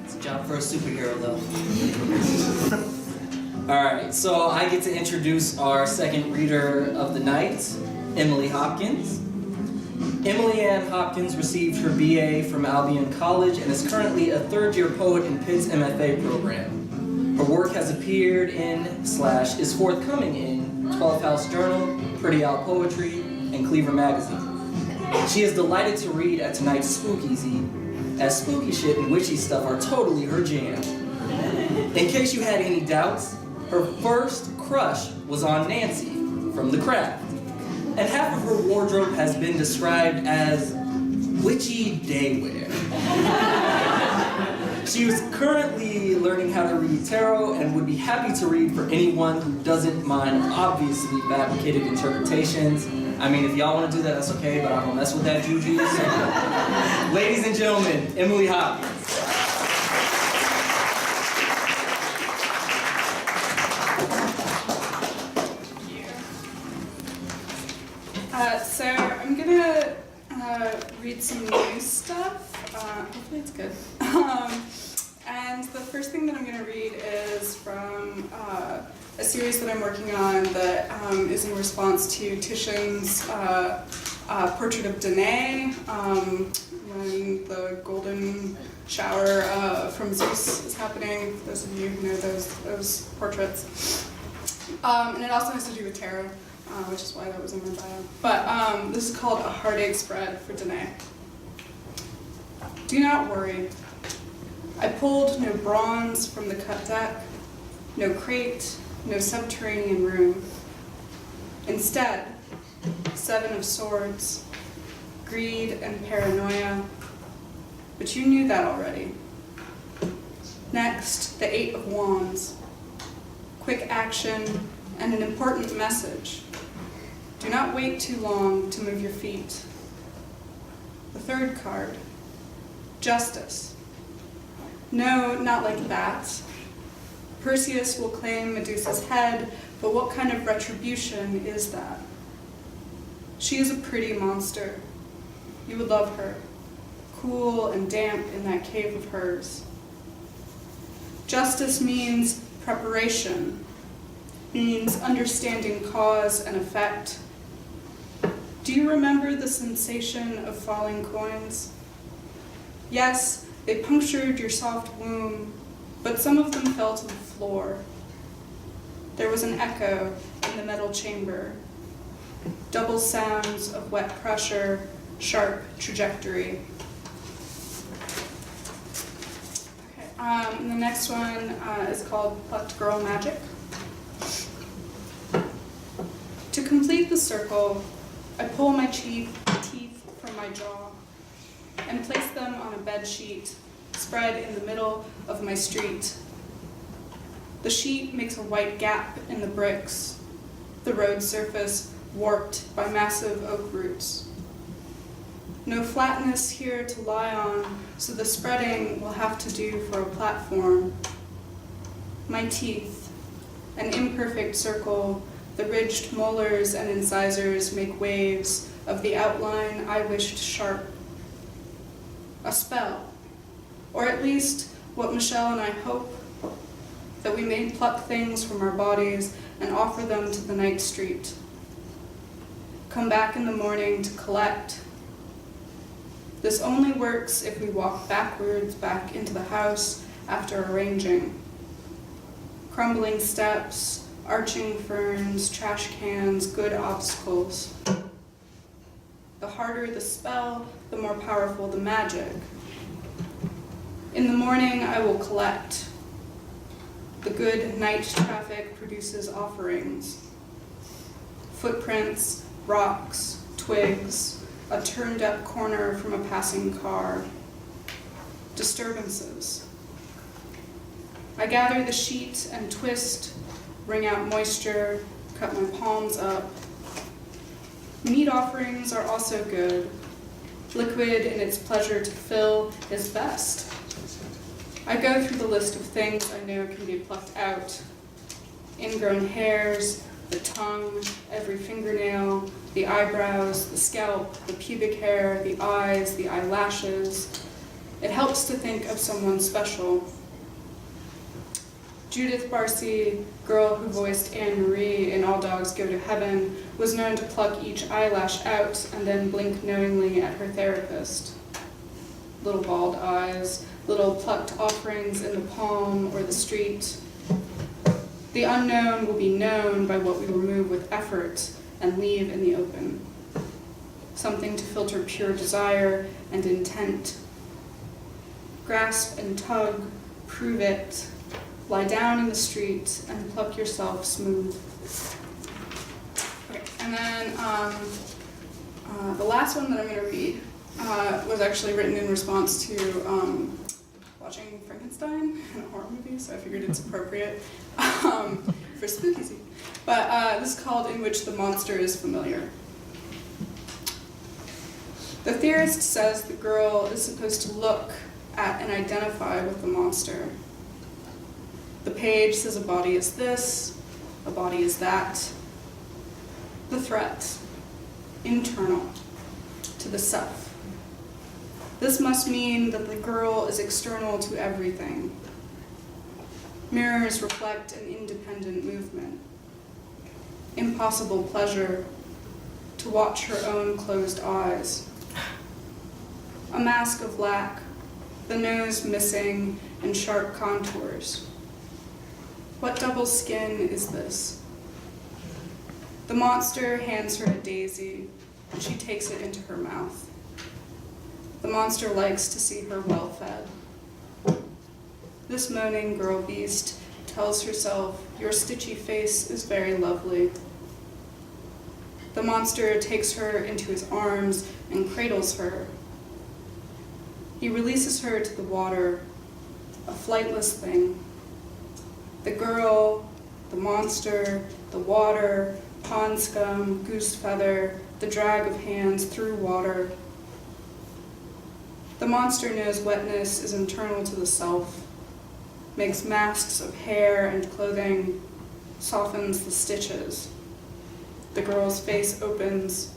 It's a job for a superhero, though. Alright, so I get to introduce our second reader of the night, Emily Hopkins. Emily Ann Hopkins received her BA from Albion College and is currently a third-year poet in Pitt's MFA program. Her work has appeared in / is forthcoming in 12th House Journal, Pretty Out Poetry, and Cleaver Magazine. She is delighted to read at tonight's Spookeasy, as spooky shit and witchy stuff are totally her jam. In case you had any doubts, her first crush was on Nancy from The Craft, and half of her wardrobe has been described as witchy daywear. She is currently learning how to read tarot and would be happy to read for anyone who doesn't mind obviously fabricated interpretations. I mean, if y'all want to do that, that's okay, but I don't mess with that juju. So. Ladies and gentlemen, Emily Hopkins. So I'm gonna read some news stuff. Hopefully it's good. And the first thing that I'm gonna read is from a series that I'm working on that is in response to Titian's portrait of Danae when the golden shower from Zeus is happening. For those of you who know those portraits, and it also has to do with tarot. Which is why that was in my bio. But this is called A Heartache Spread for Danae. Do not worry. I pulled no bronze from the cut deck, no crate, no subterranean room. Instead, 7 of swords, greed and paranoia. But you knew that already. Next, the 8 of wands, quick action and an important message. Do not wait too long to move your feet. The 3rd card, justice. No, not like that. Perseus will claim Medusa's head, but what kind of retribution is that? She is a pretty monster. You would love her, cool and damp in that cave of hers. Justice means preparation, means understanding cause and effect. Do you remember the sensation of falling coins? Yes, they punctured your soft womb, but some of them fell to the floor. There was an echo in the metal chamber, double sounds of wet pressure, sharp trajectory. Okay, and the next one is called Plucked Girl Magic. To complete the circle, I pull my teeth from my jaw and place them on a bed sheet spread in the middle of my street. The sheet makes a white gap in the bricks, the road surface warped by massive oak roots. No flatness here to lie on, so the spreading will have to do for a platform. My teeth, an imperfect circle. The ridged molars and incisors make waves of the outline I wished sharp. A spell, or at least what Michelle and I hope, that we may pluck things from our bodies and offer them to the night street. Come back in the morning to collect. This only works if we walk backwards back into the house after arranging. Crumbling steps, arching ferns, trash cans, good obstacles. The harder the spell, the more powerful the magic. In the morning, I will collect. The good night traffic produces offerings. Footprints, rocks, twigs, a turned-up corner from a passing car. Disturbances. I gather the sheet and twist, wring out moisture, cut my palms up. Meat offerings are also good. Liquid in its pleasure to fill is best. I go through the list of things I know can be plucked out. Ingrown hairs, the tongue, every fingernail, the eyebrows, the scalp, the pubic hair, the eyes, the eyelashes. It helps to think of someone special. Judith Barcy, girl who voiced Anne Marie in All Dogs Go to Heaven, was known to pluck each eyelash out and then blink knowingly at her therapist. Little bald eyes, little plucked offerings in the palm or the street. The unknown will be known by what we remove with effort and leave in the open. Something to filter pure desire and intent. Grasp and tug, prove it. Lie down in the street and pluck yourself smooth. Okay, and then the last one that I'm going to read was actually written in response to watching Frankenstein, a horror movie, so I figured it's appropriate for Spookeasy. But this is called In Which the Monster is Familiar. The theorist says the girl is supposed to look at and identify with the monster. The page says a body is this, a body is that. The threat, internal, to the self. This must mean that the girl is external to everything. Mirrors reflect an independent movement. Impossible pleasure, to watch her own closed eyes. A mask of lack, the nose missing and sharp contours. What double skin is this? The monster hands her a daisy, and she takes it into her mouth. The monster likes to see her well-fed. This moaning girl beast tells herself, your stitchy face is very lovely. The monster takes her into his arms and cradles her. He releases her to the water, a flightless thing. The girl, the monster, the water, pond scum, goose feather, the drag of hands through water. The monster knows wetness is internal to the self, makes masks of hair and clothing, softens the stitches. The girl's face opens.